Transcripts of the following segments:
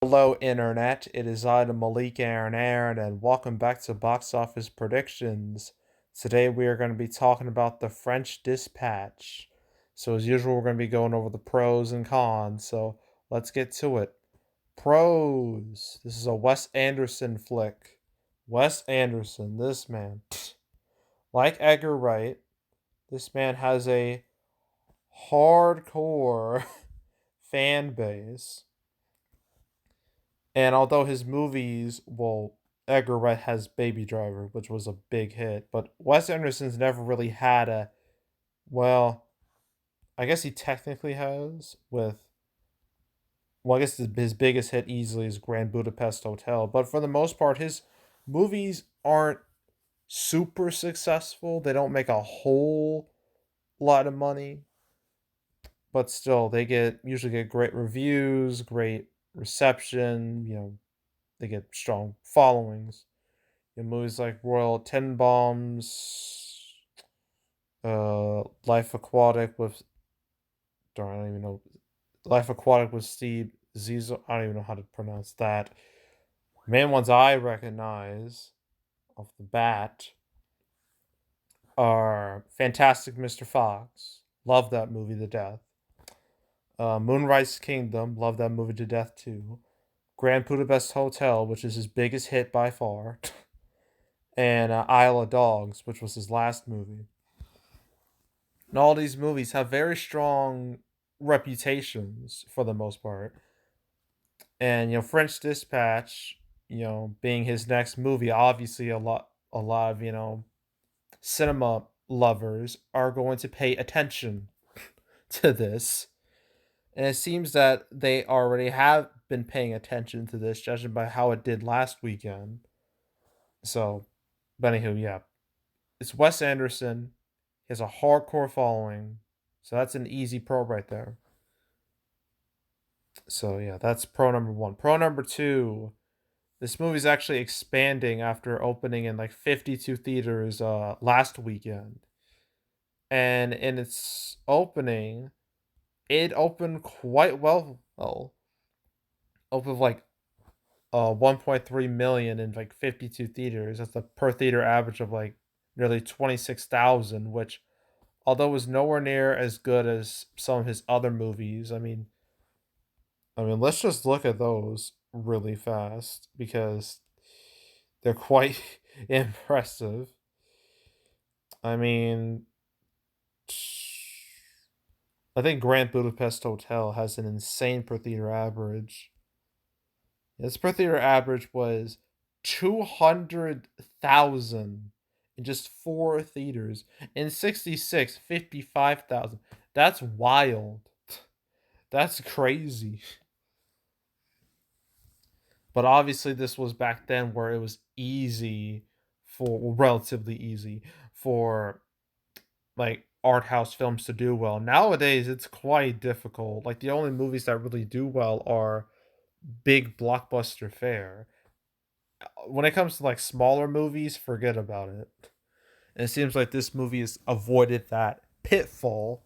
Hello, Internet. It is I, the Malik Aaron, and welcome back to Box Office Predictions. Today we are going to be talking about The French Dispatch. So, as usual, we're going to be going over the pros and cons. So, let's get to it. Pros. This is a Wes Anderson flick. Wes Anderson, this man. Like Edgar Wright, this man has a hardcore fan base. And although his movies, well, Edgar Wright has Baby Driver, which was a big hit, but Wes Anderson's never really had a, well, I guess he technically has with, well, I guess his biggest hit easily is Grand Budapest Hotel, but for the most part, his movies aren't super successful. They don't make a whole lot of money, but still, they usually get great reviews, great reception, they get strong followings. In movies like Royal Tenenbaums, Life Aquatic with, darn, I don't even know, Life Aquatic with Steve Zissou. I don't even know how to pronounce that. Main ones I recognize off the bat are Fantastic Mr. Fox. Love that movie to death. Moonrise Kingdom. Love that movie to death too. Grand Budapest Hotel, which is his biggest hit by far. And Isle of Dogs, which was his last movie. And all these movies have very strong reputations for the most part. And French Dispatch, being his next movie, obviously a lot of, cinema lovers are going to pay attention to this. And it seems that they already have been paying attention to this, judging by how it did last weekend. So, but anywho, yeah. It's Wes Anderson. He has a hardcore following. So that's an easy pro right there. So yeah, that's pro number one. Pro number two, this movie's actually expanding after opening in like 52 theaters last weekend. And in its opening, it opened quite well. Opened like 1.3 million in like 52 theaters. That's a per theater average of like nearly 26,000, which although was nowhere near as good as some of his other movies. I mean, let's just look at those really fast because they're quite impressive. I mean, I think Grand Budapest Hotel has an insane per theater average. Its per theater average was 200,000 in just four theaters. In 66, 55,000. That's wild. That's crazy. But obviously, this was back then where it was easy for, well, relatively easy for like art house films to do well. Nowadays, it's quite difficult. Like the only movies that really do well are big blockbuster fare. When it comes to like smaller movies, forget about it. And it seems like this movie has avoided that pitfall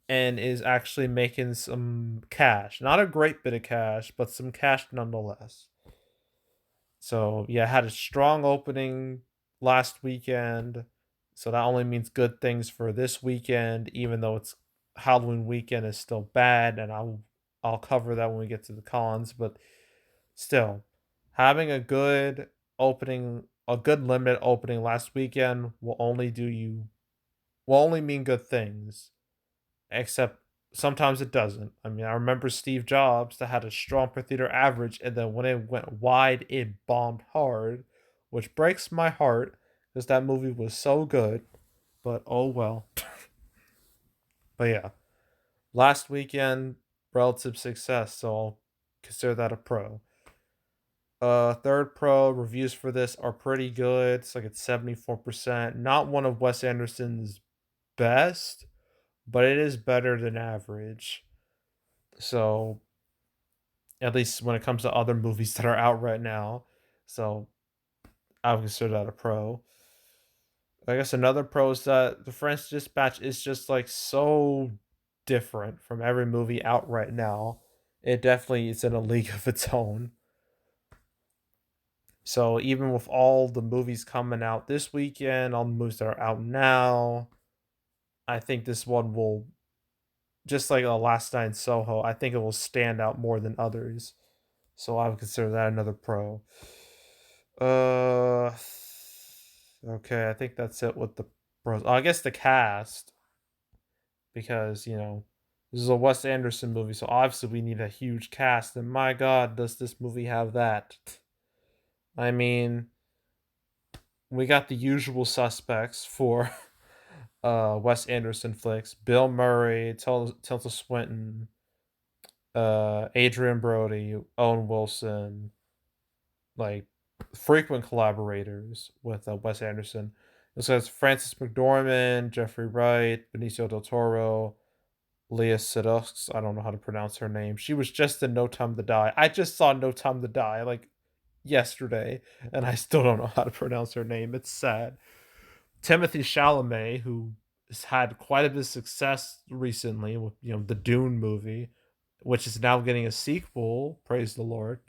and is actually making some cash. Not a great bit of cash, but some cash nonetheless. So yeah, had a strong opening last weekend. So that only means good things for this weekend, even though it's Halloween weekend is still bad, and I'll cover that when we get to the cons, but still, having a good limited opening last weekend will only mean good things. Except sometimes it doesn't. I mean, I remember Steve Jobs that had a strong per theater average, and then when it went wide, it bombed hard, which breaks my heart because that movie was so good. But oh well. But yeah, last weekend, relative success, so I'll consider that a pro. Third pro reviews for this are pretty good. It's like it's 74%. Not one of Wes Anderson's best, but it is better than average. So at least when it comes to other movies that are out right now. So I would consider that a pro. I guess another pro is that the French Dispatch is just like so different from every movie out right now. it definitely is in a league of its own. So even with all the movies coming out this weekend, all the movies that are out now, I think this one will, just like Last Night in Soho, I think it will stand out more than others. So I would consider that another pro. Uh, okay, I think that's it with the pros. I guess the cast, because this is a Wes Anderson movie, so obviously we need a huge cast. And my God, does this movie have that? I mean, we got the usual suspects for Wes Anderson flicks: Bill Murray, Tilda Swinton, Adrian Brody, Owen Wilson, like frequent collaborators with Wes Anderson. It says Francis McDormand, Jeffrey Wright, Benicio del Toro, Leah Sedux. I don't know how to pronounce her name. She was just in No Time to Die. I just saw No Time to Die like yesterday, and I still don't know how to pronounce her name. It's sad. Timothy Chalamet, who has had quite a bit of success recently with the Dune movie, which is now getting a sequel. Praise the Lord.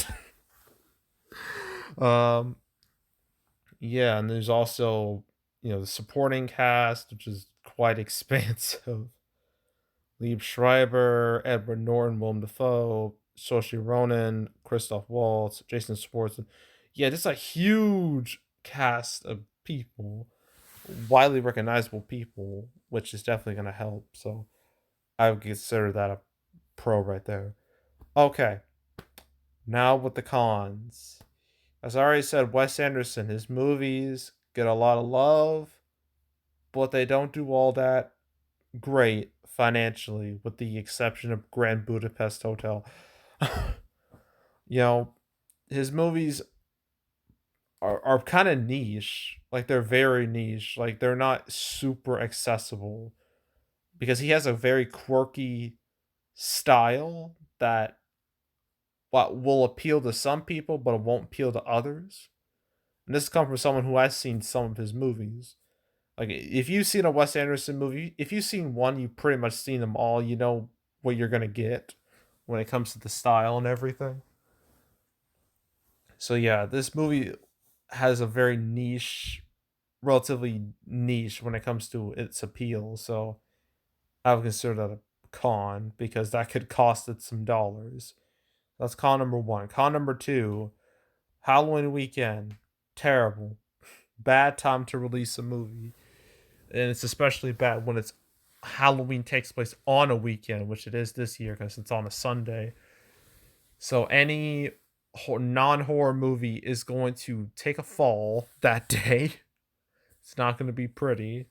um, yeah, and there's also the supporting cast, which is quite expansive. Lieb Schreiber, Edward Norton, Willem Dafoe, Saoirse Ronan, Christoph Waltz, Jason Schwartzman. Yeah, just a huge cast of people, widely recognizable people, which is definitely going to help. So I would consider that a pro right there. Okay, now with the cons. As I already said, Wes Anderson, his movies get a lot of love, but they don't do all that great financially, with the exception of Grand Budapest Hotel. you know, his movies are kind of niche. Like, they're very niche. Like, they're not super accessible because he has a very quirky style that will appeal to some people, but it won't appeal to others. And this comes from someone who has seen some of his movies. Like, if you've seen a Wes Anderson movie, if you've seen one, you've pretty much seen them all. You know what you're gonna get when it comes to the style and everything. So yeah, this movie has a very niche, relatively niche when it comes to its appeal. So I would consider that a con because that could cost it some dollars. That's con number one. Con number two: Halloween weekend, terrible, bad time to release a movie. And it's especially bad when it's Halloween takes place on a weekend, which it is this year because it's on a Sunday. So any non-horror movie is going to take a fall that day. It's not going to be pretty.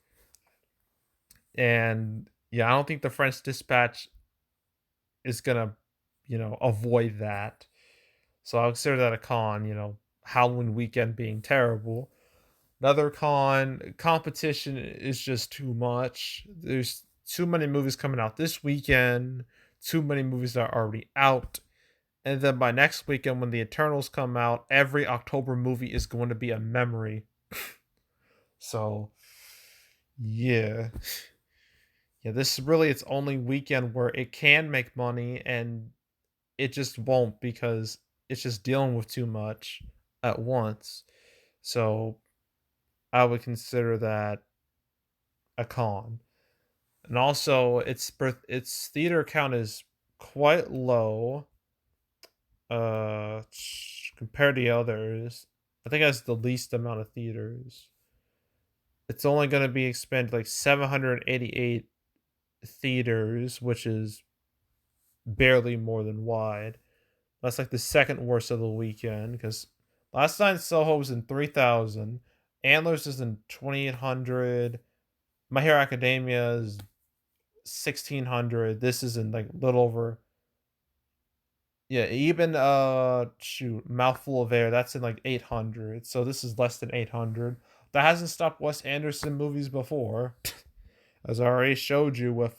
And yeah, I don't think the French Dispatch is going to, avoid that. So I'll consider that a con, Halloween weekend being terrible. Another con: competition is just too much. There's too many movies coming out this weekend, too many movies that are already out. And then by next weekend, when the Eternals come out, every October movie is going to be a memory. So, yeah. Yeah, this is really its only weekend where it can make money, and it just won't because it's just dealing with too much at once. So, I would consider that a con. And also its theater count is quite low compared to others. I think it has the least amount of theaters. It's only going to be expanded like 788 theaters, which is barely more than wide. That's like the second worst of the weekend because last night Soho was in 3,000, Antlers is in 2,800, My Hero Academia is 1,600. This is in like little over. Yeah, even shoot, Mouthful of Air, that's in like 800. So this is less than 800. That hasn't stopped Wes Anderson movies before. As I already showed you with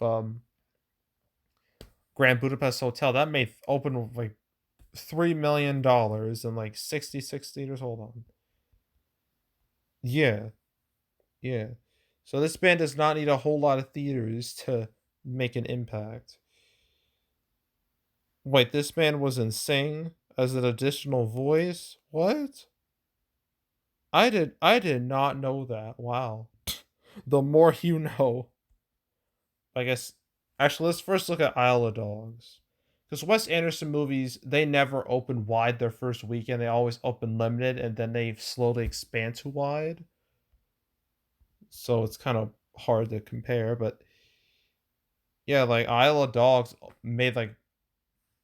Grand Budapest Hotel, that made open with like $3 million and like 66 theaters. Hold on. Yeah, yeah. So this band does not need a whole lot of theaters to make an impact. Wait, this man was in Sing as an additional voice? What? I did not know that. Wow. The more you know. I guess actually let's first look at Isle of Dogs. Because Wes Anderson movies, they never open wide their first weekend. They always open limited and then they slowly expand to wide. So it's kind of hard to compare. But yeah, like Isle of Dogs made like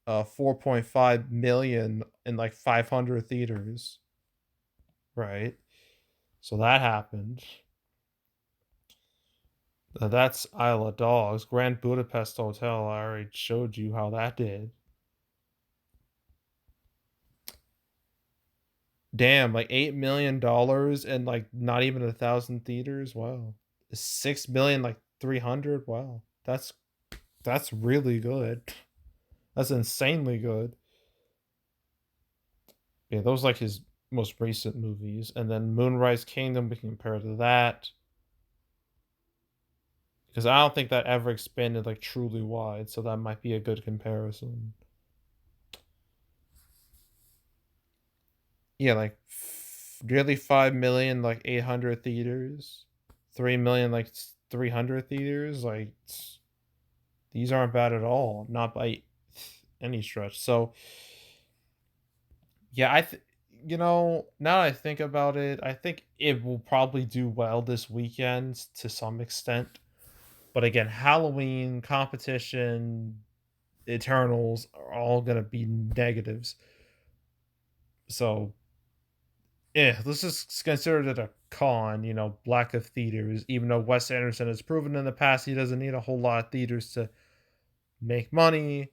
4.5 million in like 500 theaters, right? So that happened. That's Isle of Dogs. Grand Budapest Hotel, I already showed you how that did. Damn, like $8 million and like not even 1,000 theaters. Wow, 6 million, like 300. Wow, that's really good. That's insanely good. Yeah, those like his most recent movies, and then Moonrise Kingdom we can compare to that because I don't think that ever expanded like truly wide, so that might be a good comparison. Yeah, like nearly 5 million, like 800 theaters, 3 million, like 300 theaters. Like these aren't bad at all, not by any stretch. So yeah, now that I think about it, I think it will probably do well this weekend to some extent. But again, Halloween, competition, Eternals are all gonna be negatives. So yeah, let's just consider it a con, lack of theaters, even though Wes Anderson has proven in the past he doesn't need a whole lot of theaters to make money,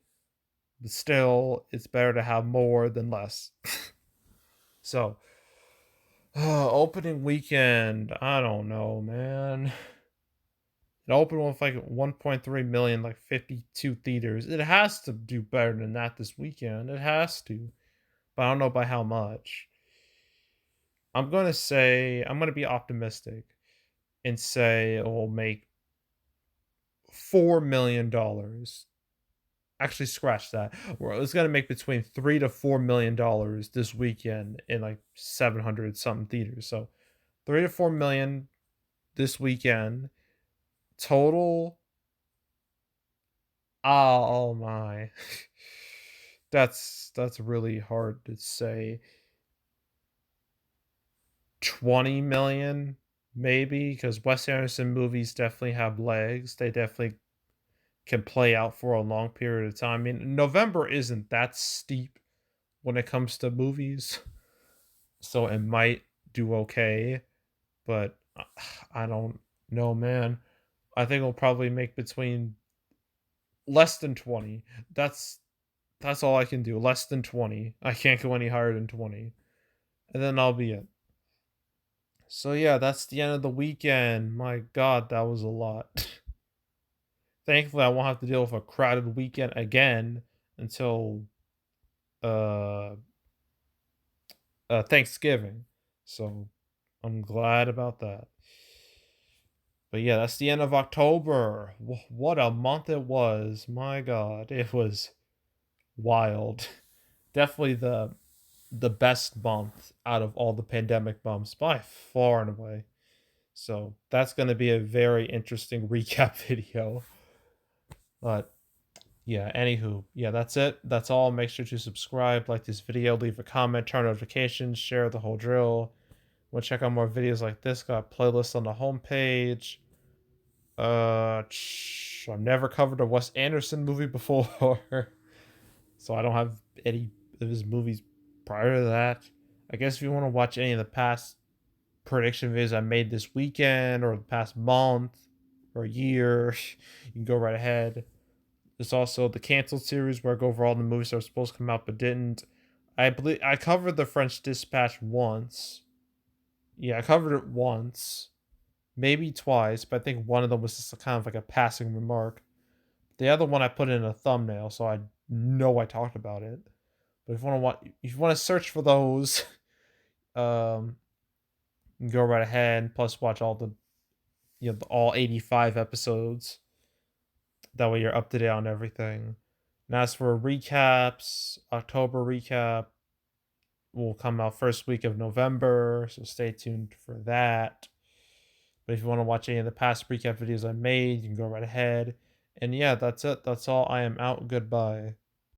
but still, it's better to have more than less. So, opening weekend, I don't know, man. It opened with like 1.3 million, like 52 theaters. It has to do better than that this weekend. It has to, but I don't know by how much. I'm gonna be optimistic and say it will make $4 million. Actually, scratch that. It's gonna make between $3 to $4 million this weekend in like 700 something theaters. So 3 to 4 million this weekend total. Oh my, that's really hard to say. 20 million maybe because Wes Anderson movies definitely have legs. They definitely can play out for a long period of time. I mean, November isn't that steep when it comes to movies, so it might do okay, but I don't know, man. I think it'll probably make between less than 20. That's that's all I can do. Less than 20. I can't go any higher than 20. And then I'll be it. So yeah, that's the end of the weekend. My god, that was a lot. Thankfully, I won't have to deal with a crowded weekend again until uh Thanksgiving. So I'm glad about that. But yeah, that's the end of October. What a month it was. My god, it was wild. Definitely the best month out of all the pandemic months by far and away. So that's going to be a very interesting recap video. But yeah, anywho, yeah, that's it. That's all. Make sure to subscribe, like this video, leave a comment, turn notifications, share the whole drill. Want to check out more videos like this? Got a playlist on the homepage. I've never covered a Wes Anderson movie before, so I don't have any of his movies prior to that. I guess if you want to watch any of the past prediction videos I made this weekend or the past month or year, you can go right ahead. There's also the canceled series where I go over all the movies that were supposed to come out but didn't. I believe I covered the French Dispatch once. Yeah, I covered it once, maybe twice, but I think one of them was just kind of like a passing remark. The other one I put in a thumbnail, so I know I talked about it. But if you want to search for those, um, you can go right ahead. Plus, watch all all 85 episodes. That way, you're up to date on everything. And as for recaps, October recap will come out first week of November, so stay tuned for that. But if you want to watch any of the past recap videos I made, you can go right ahead. And yeah, that's it. That's all. I am out. Goodbye.